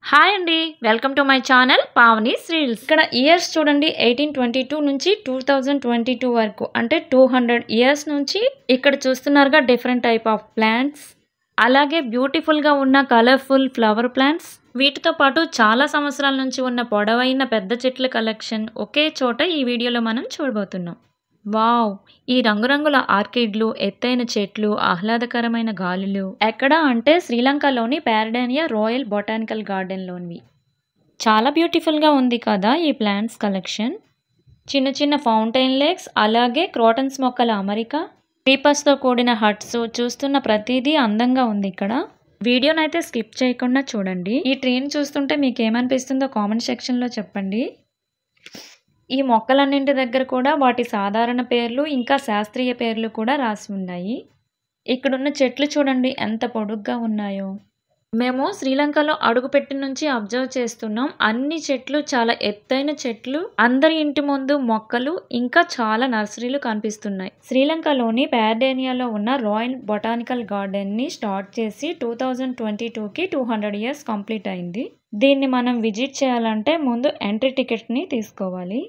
Hi అండి, welcome to my channel Pavani's reels. ఇక్కడ years చూడండి, 1822 నుంచి 2022 వరకు, అంటే 200 ఇయర్స్ నుంచి ఇక్కడ చూస్తున్నారుగా డిఫరెంట్ టైప్ ఆఫ్ ప్లాంట్స్. అలాగే బ్యూటిఫుల్గా ఉన్న కలర్ఫుల్ ఫ్లవర్ ప్లాంట్స్, వీటితో పాటు చాలా సంవత్సరాల నుంచి ఉన్న పొడవైన పెద్ద చెట్ల కలెక్షన్ ఒకే చోట ఈ వీడియోలో మనం చూడబోతున్నాం. వావ్! ఈ రంగురంగుల ఆర్కిడ్లు, ఎత్తైన చెట్లు, ఆహ్లాదకరమైన గాలులు ఎక్కడ అంటే శ్రీలంకలోని ప్యారడేనియా రాయల్ బొటానికల్ గార్డెన్లోనివి. చాలా బ్యూటిఫుల్గా ఉంది కదా ఈ ప్లాంట్స్ కలెక్షన్. చిన్న చిన్న ఫౌంటైన్ లేక్స్, అలాగే క్రోటన్స్ మొక్కల అమరిక, క్రీపర్స్తో కూడిన హట్స్, చూస్తున్న ప్రతిదీ అందంగా ఉంది ఇక్కడ. వీడియోనైతే స్కిప్ చేయకుండా చూడండి. ఈ ట్రీని చూస్తుంటే మీకు ఏమనిపిస్తుందో కామెంట్ సెక్షన్లో చెప్పండి. ఈ మొక్కలన్నింటి దగ్గర కూడా వాటి సాధారణ పేర్లు, ఇంకా శాస్త్రీయ పేర్లు కూడా రాసి ఉన్నాయి. ఇక్కడున్న చెట్లు చూడండి ఎంత పొడుగ్గా ఉన్నాయో. మేము శ్రీలంకలో అడుగుపెట్టి నుంచి అబ్జర్వ్ చేస్తున్నాం. అన్ని చెట్లు చాలా ఎత్తైన చెట్లు, అందరి ఇంటి ముందు మొక్కలు, ఇంకా చాలా నర్సరీలు కనిపిస్తున్నాయి. శ్రీలంకలోని ప్యారడేనియాలో ఉన్న రాయల్ బొటానికల్ గార్డెన్ని స్టార్ట్ చేసి 2022కి 200 ఇయర్స్ కంప్లీట్ అయింది. దీన్ని మనం విజిట్ చేయాలంటే ముందు ఎంట్రీ టికెట్ని తీసుకోవాలి.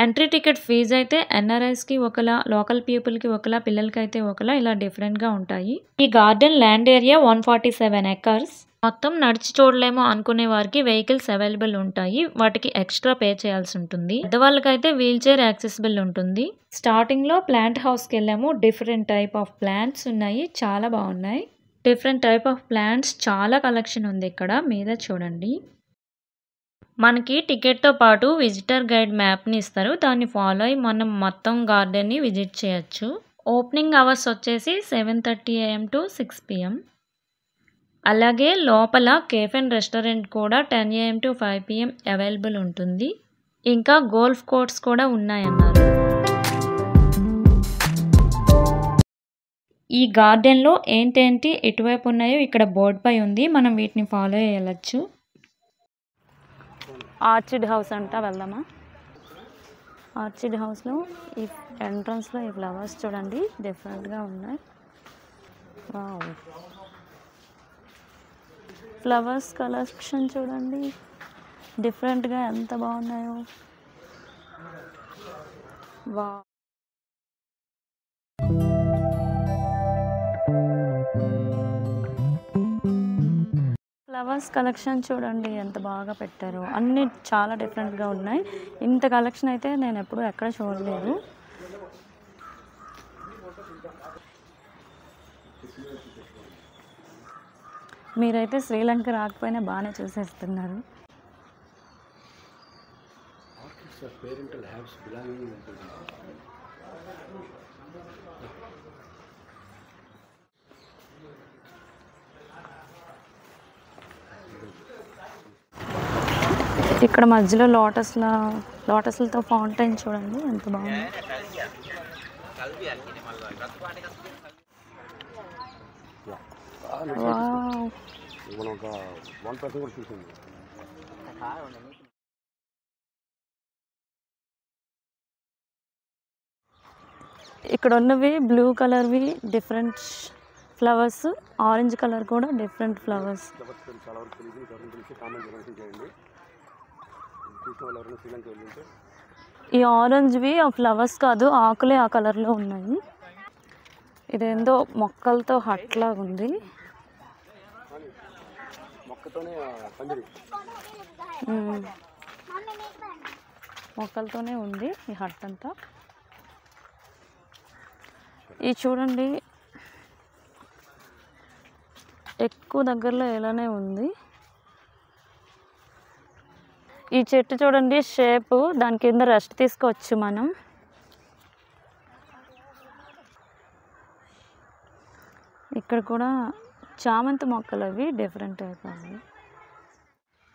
ఎంట్రీ టికెట్ ఫీజు అయితే ఎన్ఆర్ఐస్కి ఒకలా, లోకల్ పీపుల్కి ఒకలా, పిల్లలకైతే ఒకలా, ఇలా డిఫరెంట్గా ఉంటాయి. ఈ గార్డెన్ ల్యాండ్ ఏరియా 147 ఎకర్స్. మొత్తం నడిచి చూడలేమో అనుకునే వారికి వెహికల్స్ అవైలబుల్ ఉంటాయి. వాటికి ఎక్స్ట్రా పే చేయాల్సి ఉంటుంది. పెద్దవాళ్ళకైతే వీల్ చైర్ యాక్సెసిబుల్ ఉంటుంది. స్టార్టింగ్లో ప్లాంట్ హౌస్కి వెళ్ళాము. డిఫరెంట్ టైప్ ఆఫ్ ప్లాంట్స్ ఉన్నాయి, చాలా బాగున్నాయి. డిఫరెంట్ టైప్ ఆఫ్ ప్లాంట్స్, చాలా కలెక్షన్ ఉంది ఇక్కడ, మీద చూడండి. మనకి టికెట్తో పాటు విజిటర్ గైడ్ మ్యాప్ని ఇస్తారు. దాన్ని ఫాలో అయ్యి మనం మొత్తం గార్డెన్ని విజిట్ చేయొచ్చు. ఓపెనింగ్ అవర్స్ వచ్చేసి 7:30 AM to 6 PM. అలాగే లోపల కేఫ్ అండ్ రెస్టారెంట్ కూడా 10 AM to 5 PM అవైలబుల్ ఉంటుంది. ఇంకా గోల్ఫ్ కోర్ట్స్ కూడా ఉన్నాయన్నారు. ఈ గార్డెన్లో ఏంటేంటి ఎటువైపు ఉన్నాయో ఇక్కడ బోర్డు పై ఉంది. మనం వీటిని ఫాలో అయ్యి వెళ్ళొచ్చు. ఆర్చిడ్ హౌస్ అంట, వెళ్దామా? ఆర్చిడ్ హౌస్లో ఈ ఎంట్రన్స్లో ఈ ఫ్లవర్స్ చూడండి, డిఫరెంట్గా ఉన్నాయి. వావ్! ఫ్లవర్స్ కలెక్షన్ చూడండి, డిఫరెంట్గా ఎంత బాగున్నాయో. వావ్! ఫ్లవర్స్ కలెక్షన్ చూడండి ఎంత బాగా పెట్టారో. అన్నీ చాలా డిఫరెంట్గా ఉన్నాయి. ఇంత కలెక్షన్ అయితే నేను ఎప్పుడూ ఎక్కడ చూడలేదు. మీరైతే శ్రీలంక రాకపోయినా బాగానే చూసేస్తున్నారు. ఇక్కడ మధ్యలో లోటస్లతో ఫౌంటైన్ చూడండి ఎంత బాగుంది. ఇక్కడ ఉన్నవి బ్లూ కలర్వి డిఫరెంట్ ఫ్లవర్స్, ఆరెంజ్ కలర్ కూడా డిఫరెంట్ ఫ్లవర్స్. ఈ ఆరెంజ్వి ఆ ఫ్లవర్స్ కాదు, ఆకులే ఆ కలర్లో ఉన్నాయి. ఇదేందో మొక్కలతో హట్ లాగా ఉంది. మొక్కలతోనే ఉంది ఈ హట్ అంతా. ఇది చూడండి ఎక్కువ దగ్గరలో ఇలానే ఉంది. ఈ చెట్టు చూడండి షేపు, దాని కింద రెస్ట్ తీసుకోవచ్చు మనం. ఇక్కడ కూడా చామంతి మొక్కలు, అవి డిఫరెంట్ టైప్ అవి.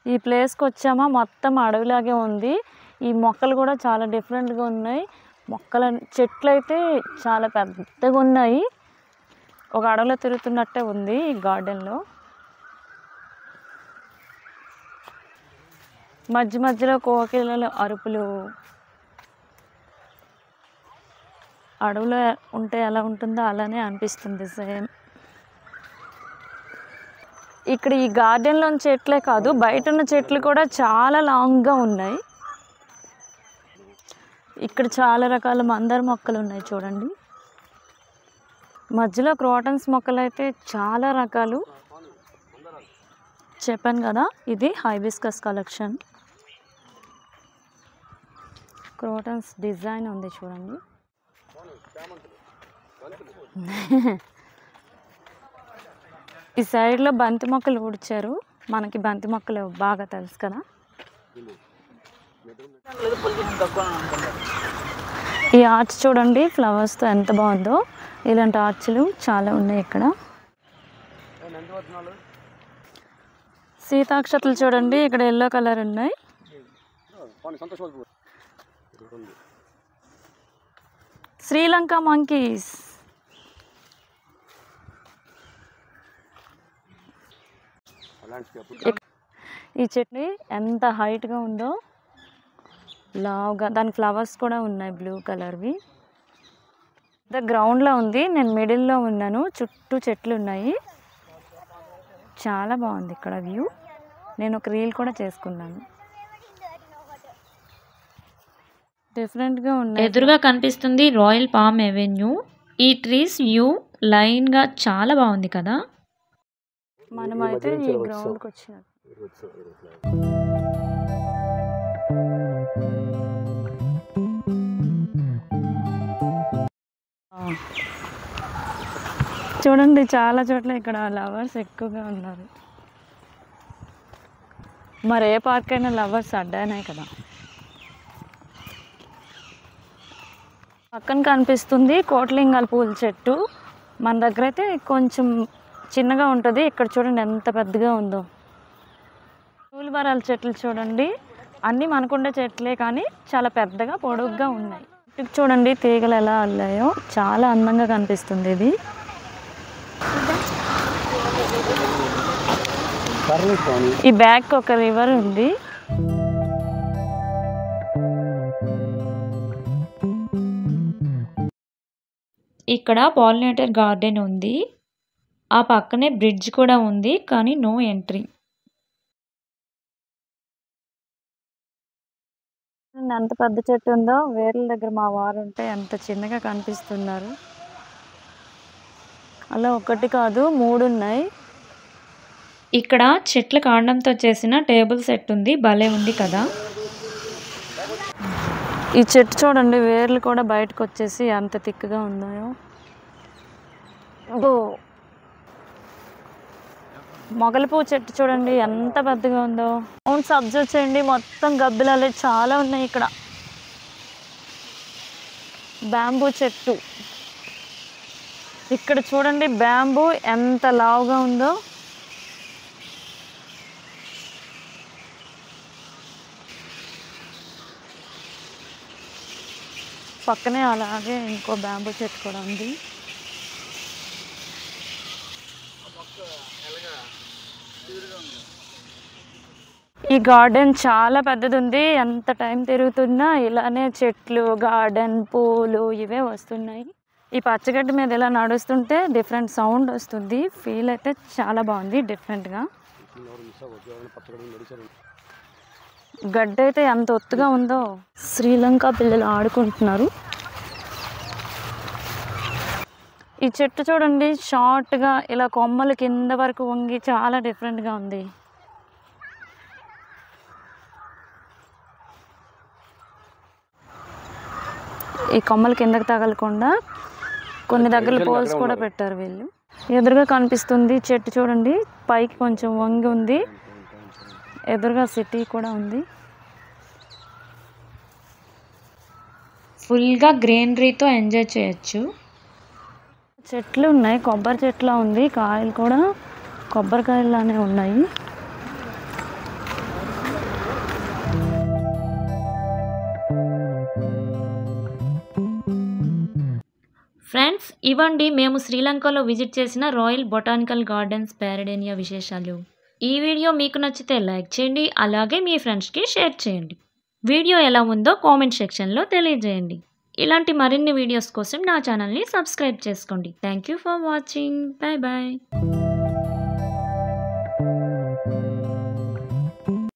ఈ ప్లేస్కి వచ్చామా, మొత్తం అడవిలాగే ఉంది. ఈ మొక్కలు కూడా చాలా డిఫరెంట్గా ఉన్నాయి. చెట్లు అయితే చాలా పెద్దగా ఉన్నాయి. ఒక అడవిలో తిరుగుతున్నట్టే ఉంది ఈ గార్డెన్లో. మధ్య మధ్యలో కోకిలల అరుపులు. అడవిలో ఉంటే ఎలా ఉంటుందో అలానే అనిపిస్తుంది సేమ్. ఈ ఇక్కడ ఈ గార్డెన్లో చెట్లే కాదు, బయట ఉన్న చెట్లు కూడా చాలా లాంగ్గా ఉన్నాయి. ఇక్కడ చాలా రకాల మందార మొక్కలు ఉన్నాయి చూడండి. మధ్యలో క్రోటన్స్ మొక్కలు అయితే చాలా రకాలు. చెప్పాను కదా, ఇది హైబిస్కస్ కలెక్షన్. క్రోటన్స్ డిజైన్ ఉంది చూడండి. ఈ సైడ్లో బంతి మొక్కలు ఊడ్చారు. మనకి బంతి మొక్కలు బాగా తెలుసు కదా. ఈ ఆర్చ్ చూడండి ఫ్లవర్స్తో ఎంత బాగుందో. ఇలాంటి ఆర్చ్లు చాలా ఉన్నాయి ఇక్కడ. సీతాక్షతలు చూడండి, ఇక్కడ ఎల్లో కలర్ ఉన్నాయి. శ్రీలంక మంకీస్. ఈ చెట్టు ఎంత హైట్గా ఉందో, లావుగా. దాని ఫ్లవర్స్ కూడా ఉన్నాయి బ్లూ కలర్వి. గ్రౌండ్లో ఉంది, నేను మిడిల్లో ఉన్నాను. చుట్టూ చెట్లు ఉన్నాయి. చాలా బాగుంది ఇక్కడ వ్యూ. నేను ఒక రీల్ కూడా చేసుకున్నాను. డిఫరెంట్గా ఉన్నాయి. ఎదురుగా కనిపిస్తుంది రాయల్ పామ్ అవెన్యూ. ఈ ట్రీస్ వ్యూ లైన్గా చాలా బాగుంది కదా. మనమైతే ఈ గ్రౌండ్కి వచ్చినాం. చూడండి, చాలా చోట్ల ఇక్కడ లవర్స్ ఎక్కువగా ఉన్నారు. మరి ఏ పార్క్ అయినా లవర్స్ అడ్డానే కదా. పక్కన కనిపిస్తుంది కోట్లింగాల పూల చెట్టు. మన దగ్గర అయితే కొంచెం చిన్నగా ఉంటుంది. ఇక్కడ చూడండి ఎంత పెద్దగా ఉందో. పూలబారాల చెట్లు చూడండి, అన్నీ మనకుండే చెట్లే కానీ చాలా పెద్దగా పొడుగ్గా ఉన్నాయి. చూడండి తీగలు ఎలా అల్లాయో, చాలా అందంగా కనిపిస్తుంది ఇది. ఈ బ్యాక్ ఒక రివర్ ఉంది. ఇక్కడ పాలినేటర్ గార్డెన్ ఉంది. ఆ పక్కనే బ్రిడ్జ్ కూడా ఉంది, కానీ నో ఎంట్రీ. ఎంత పెద్ద చెట్టు ఉందో. వేర్ల దగ్గర మా వారు ఉంటే ఎంత చిన్నగా కనిపిస్తున్నారు. అలా ఒకటి కాదు 3 ఉన్నాయి. ఇక్కడ చెట్ల కాండంతో చేసిన టేబుల్ సెట్ ఉంది. భలే ఉంది కదా. ఈ చెట్టు చూడండి, వేర్లు కూడా బయటకు వచ్చేసి ఎంత తిక్కుగా ఉన్నాయో. మొగలిపూ చెట్టు చూడండి ఎంత పెద్దగా ఉందో. సౌండ్స్ అబ్జర్వ్ చేయండి, మొత్తం గబ్బిలాలే చాలా ఉన్నాయి ఇక్కడ. బ్యాంబూ చెట్టు ఇక్కడ చూడండి, బ్యాంబూ ఎంత లావుగా ఉందో. పక్కనే అలాగే ఇంకో బ్యాంబూ చెట్టు కూడా ఉంది. ఈ గార్డెన్ చాలా పెద్దది ఉంది. ఎంత టైం తిరుగుతున్నా ఇలానే చెట్లు, గార్డెన్, పూలు ఇవే వస్తున్నాయి. ఈ పచ్చగడ్డి మీద ఇలా నడుస్తుంటే డిఫరెంట్ సౌండ్ వస్తుంది. ఫీల్ అయితే చాలా బాగుంది డిఫరెంట్గా. గడ్డ అయితే ఎంత ఒత్తుగా ఉందో. శ్రీలంక పిల్లలు ఆడుకుంటున్నారు. ఈ చెట్టు చూడండి షార్ట్గా ఇలా కొమ్మలు కింద వరకు వంగి చాలా డిఫరెంట్గా ఉంది. ఈ కొమ్మలు కిందకి తగలకుండా కొన్ని దగ్గర పోల్స్ కూడా పెట్టారు వీళ్ళు. ఎదురుగా కనిపిస్తుంది చెట్టు చూడండి, పైకి కొంచెం వంగి ఉంది. ఎదురుగా సిటీ కూడా ఉంది. ఫుల్గా గ్రీనరీతో ఎంజాయ్ చేయొచ్చు. చెట్లు ఉన్నాయి, కొబ్బరి చెట్లా ఉంది. కాయలు కూడా కొబ్బరికాయలానే ఉన్నాయి. ఫ్రెండ్స్, ఇవ్వండి మేము శ్రీలంకలో విజిట్ చేసిన రాయల్ బొటానికల్ గార్డెన్స్ ప్యారడేనియా విశేషాలు. ఈ వీడియో మీకు నచ్చితే లైక్ చేయండి, అలాగే మీ ఫ్రెండ్స్కి షేర్ చేయండి. వీడియో ఎలా ఉందో కామెంట్ సెక్షన్లో తెలియజేయండి. ఇలాంటి మరిన్ని వీడియోస్ కోసం నా ఛానల్ని సబ్స్క్రైబ్ చేసుకోండి. Thank you for watching. Bye bye.